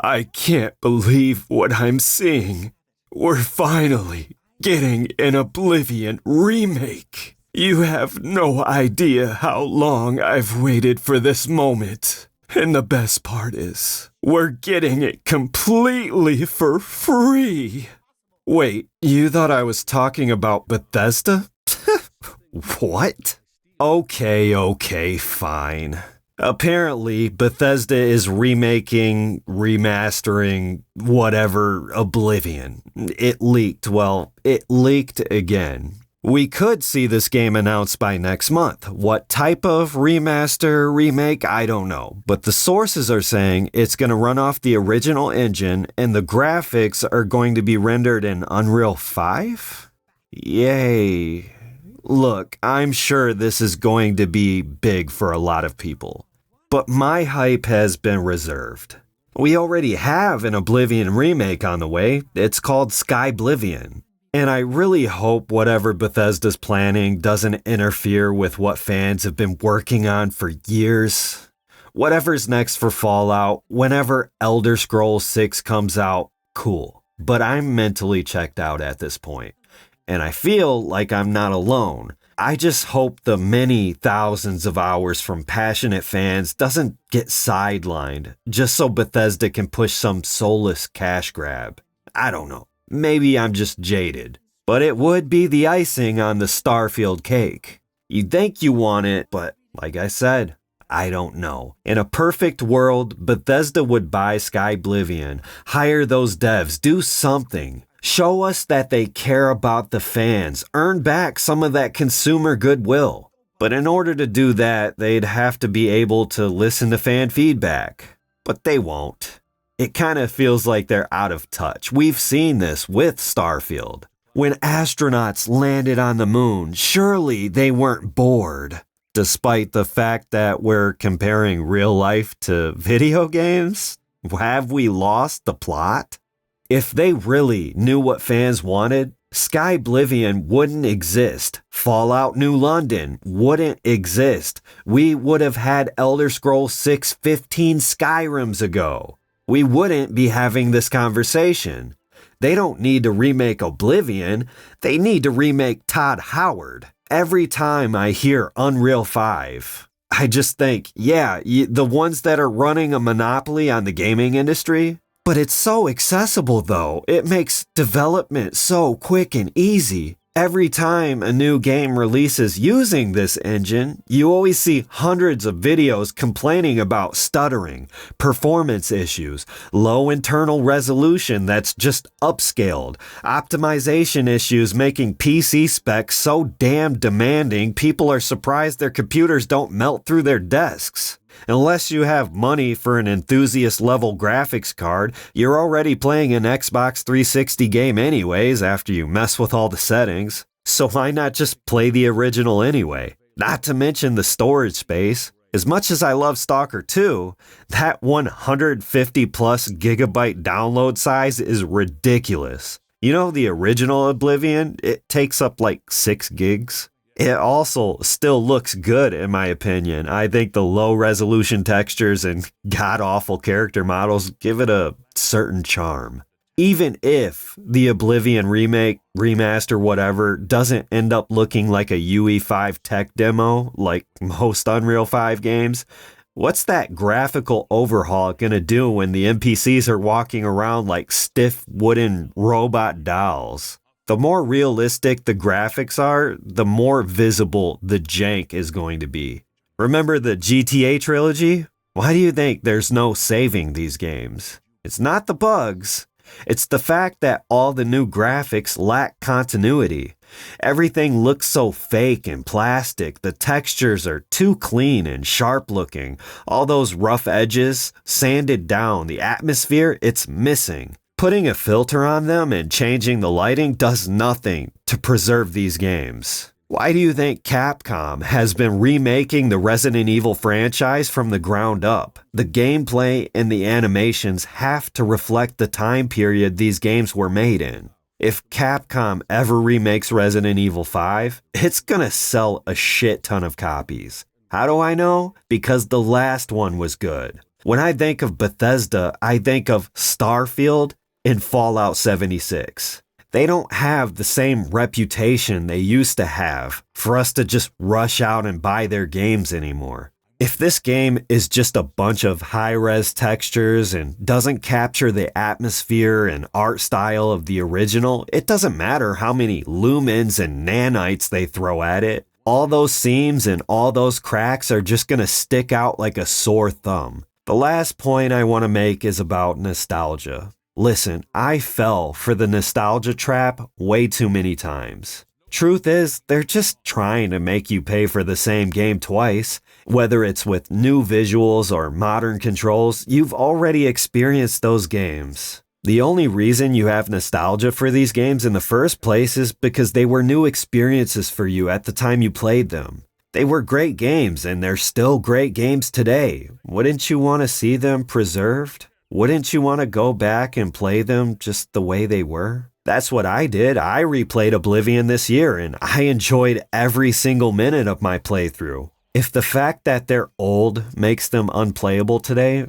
I can't believe what I'm seeing. We're finally getting an Oblivion remake. You have no idea how long I've waited for this moment. And the best part is, we're getting it completely for free. Wait, you thought I was talking about Bethesda? What? Okay, fine. Apparently, Bethesda is remaking, remastering, whatever, Oblivion. It leaked again. We could see this game announced by next month. What type of remaster, remake, I don't know. But the sources are saying it's going to run off the original engine and the graphics are going to be rendered in Unreal 5? Yay. Look, I'm sure this is going to be big for a lot of people. But my hype has been reserved. We already have an Oblivion remake on the way. It's called Skyblivion. And I really hope whatever Bethesda's planning doesn't interfere with what fans have been working on for years. Whatever's next for Fallout, whenever Elder Scrolls 6 comes out, cool. But I'm mentally checked out at this point. And I feel like I'm not alone. I just hope the many thousands of hours from passionate fans doesn't get sidelined just so Bethesda can push some soulless cash grab. I don't know. Maybe I'm just jaded. But it would be the icing on the Starfield cake. You think you want it, but like I said, I don't know. In a perfect world, Bethesda would buy Skyblivion, hire those devs, do something. Show us that they care about the fans, earn back some of that consumer goodwill. But in order to do that, they'd have to be able to listen to fan feedback. But they won't. It kind of feels like they're out of touch. We've seen this with Starfield. When astronauts landed on the moon, surely they weren't bored. Despite the fact that we're comparing real life to video games? Have we lost the plot? If they really knew what fans wanted, Skyblivion wouldn't exist. Fallout New London wouldn't exist. We would have had Elder Scrolls 6 15 Skyrims ago. We wouldn't be having this conversation. They don't need to remake Oblivion. They need to remake Todd Howard. Every time I hear Unreal 5, I just think, the ones that are running a monopoly on the gaming industry. But it's so accessible though. It makes development so quick and easy. Every time a new game releases using this engine, you always see hundreds of videos complaining about stuttering, performance issues, low internal resolution that's just upscaled, optimization issues making PC specs so damn demanding people are surprised their computers don't melt through their desks. Unless you have money for an enthusiast-level graphics card, you're already playing an Xbox 360 game anyways after you mess with all the settings. So why not just play the original anyway? Not to mention the storage space. As much as I love Stalker 2, that 150 plus gigabyte download size is ridiculous. You know the original Oblivion? It takes up like 6 gigs. It also still looks good in my opinion. I think the low resolution textures and god-awful character models give it a certain charm. Even if the Oblivion remake, remaster, whatever, doesn't end up looking like a UE5 tech demo like most Unreal 5 games, what's that graphical overhaul gonna do when the NPCs are walking around like stiff wooden robot dolls? The more realistic the graphics are, the more visible the jank is going to be. Remember the GTA trilogy? Why do you think there's no saving these games? It's not the bugs. It's the fact that all the new graphics lack continuity. Everything looks so fake and plastic. The textures are too clean and sharp looking. All those rough edges, sanded down. The atmosphere, it's missing. Putting a filter on them and changing the lighting does nothing to preserve these games. Why do you think Capcom has been remaking the Resident Evil franchise from the ground up? The gameplay and the animations have to reflect the time period these games were made in. If Capcom ever remakes Resident Evil 5, it's gonna sell a shit ton of copies. How do I know? Because the last one was good. When I think of Bethesda, I think of Starfield and Fallout 76. They don't have the same reputation they used to have for us to just rush out and buy their games anymore. If this game is just a bunch of high-res textures and doesn't capture the atmosphere and art style of the original, it doesn't matter how many lumens and nanites they throw at it. All those seams and all those cracks are just going to stick out like a sore thumb. The last point I want to make is about nostalgia. Listen, I fell for the nostalgia trap way too many times. Truth is, they're just trying to make you pay for the same game twice. Whether it's with new visuals or modern controls, you've already experienced those games. The only reason you have nostalgia for these games in the first place is because they were new experiences for you at the time you played them. They were great games and they're still great games today. Wouldn't you want to see them preserved? Wouldn't you want to go back and play them just the way they were? That's what I did. I replayed Oblivion this year and I enjoyed every single minute of my playthrough. If the fact that they're old makes them unplayable today,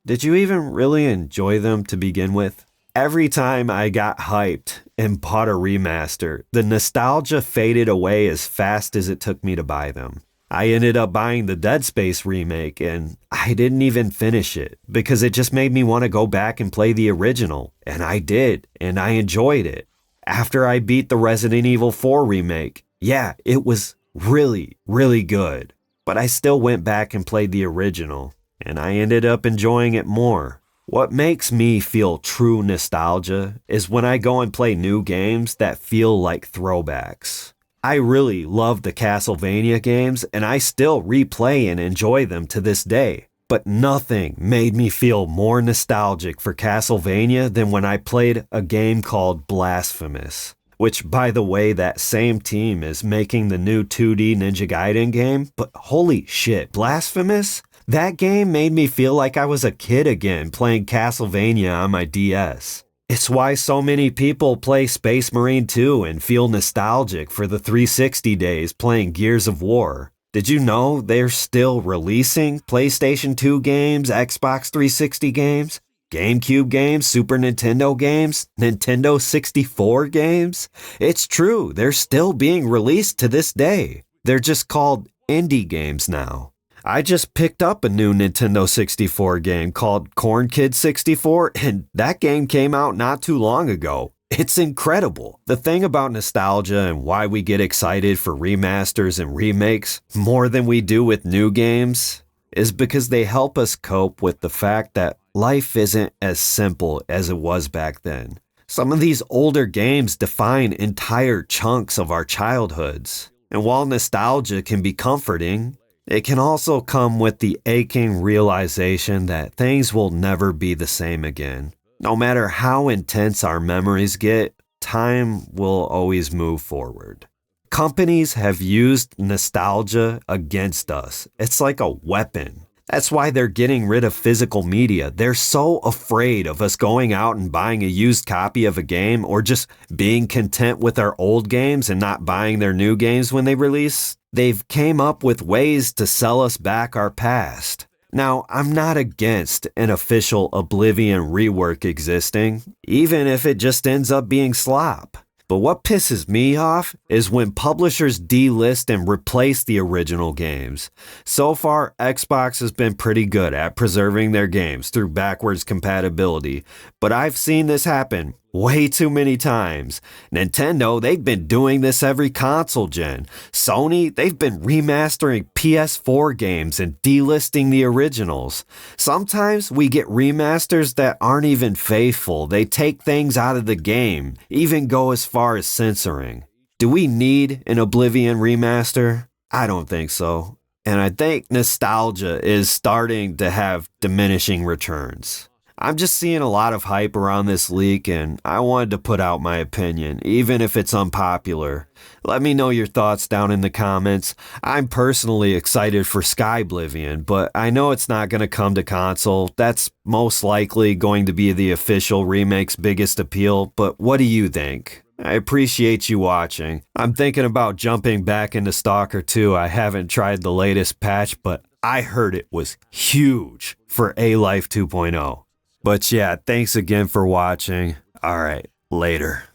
did you even really enjoy them to begin with? Every time I got hyped and bought a remaster, the nostalgia faded away as fast as it took me to buy them. I ended up buying the Dead Space remake and I didn't even finish it because it just made me want to go back and play the original. And I did, and I enjoyed it. After I beat the Resident Evil 4 remake, yeah, it was really, really good. But I still went back and played the original, and I ended up enjoying it more. What makes me feel true nostalgia is when I go and play new games that feel like throwbacks. I really love the Castlevania games and I still replay and enjoy them to this day. But nothing made me feel more nostalgic for Castlevania than when I played a game called Blasphemous. Which, by the way, that same team is making the new 2D Ninja Gaiden game. But holy shit, Blasphemous? That game made me feel like I was a kid again playing Castlevania on my DS. It's why so many people play Space Marine 2 and feel nostalgic for the 360 days playing Gears of War. Did you know they're still releasing PlayStation 2 games, Xbox 360 games, GameCube games, Super Nintendo games, Nintendo 64 games? It's true, they're still being released to this day. They're just called indie games now. I just picked up a new Nintendo 64 game called Corn Kid 64, and that game came out not too long ago. It's incredible. The thing about nostalgia and why we get excited for remasters and remakes more than we do with new games is because they help us cope with the fact that life isn't as simple as it was back then. Some of these older games define entire chunks of our childhoods. And while nostalgia can be comforting, it can also come with the aching realization that things will never be the same again. No matter how intense our memories get, time will always move forward. Companies have used nostalgia against us. It's like a weapon. That's why they're getting rid of physical media. They're so afraid of us going out and buying a used copy of a game or just being content with our old games and not buying their new games when they release. They've came up with ways to sell us back our past. Now, I'm not against an official Oblivion rework existing, even if it just ends up being slop. But what pisses me off is when publishers delist and replace the original games. So far, Xbox has been pretty good at preserving their games through backwards compatibility, but I've seen this happen way too many times. Nintendo, they've been doing this every console gen. Sony, they've been remastering PS4 games and delisting the originals. Sometimes we get remasters that aren't even faithful. They take things out of the game, even go as far as censoring. Do we need an Oblivion remaster? I don't think so. And I think nostalgia is starting to have diminishing returns. I'm just seeing a lot of hype around this leak and I wanted to put out my opinion, even if it's unpopular. Let me know your thoughts down in the comments. I'm personally excited for Skyblivion, but I know it's not going to come to console. That's most likely going to be the official remake's biggest appeal, but what do you think? I appreciate you watching. I'm thinking about jumping back into Stalker 2. I haven't tried the latest patch, but I heard it was huge for A-Life 2.0. But yeah, thanks again for watching. All right, later.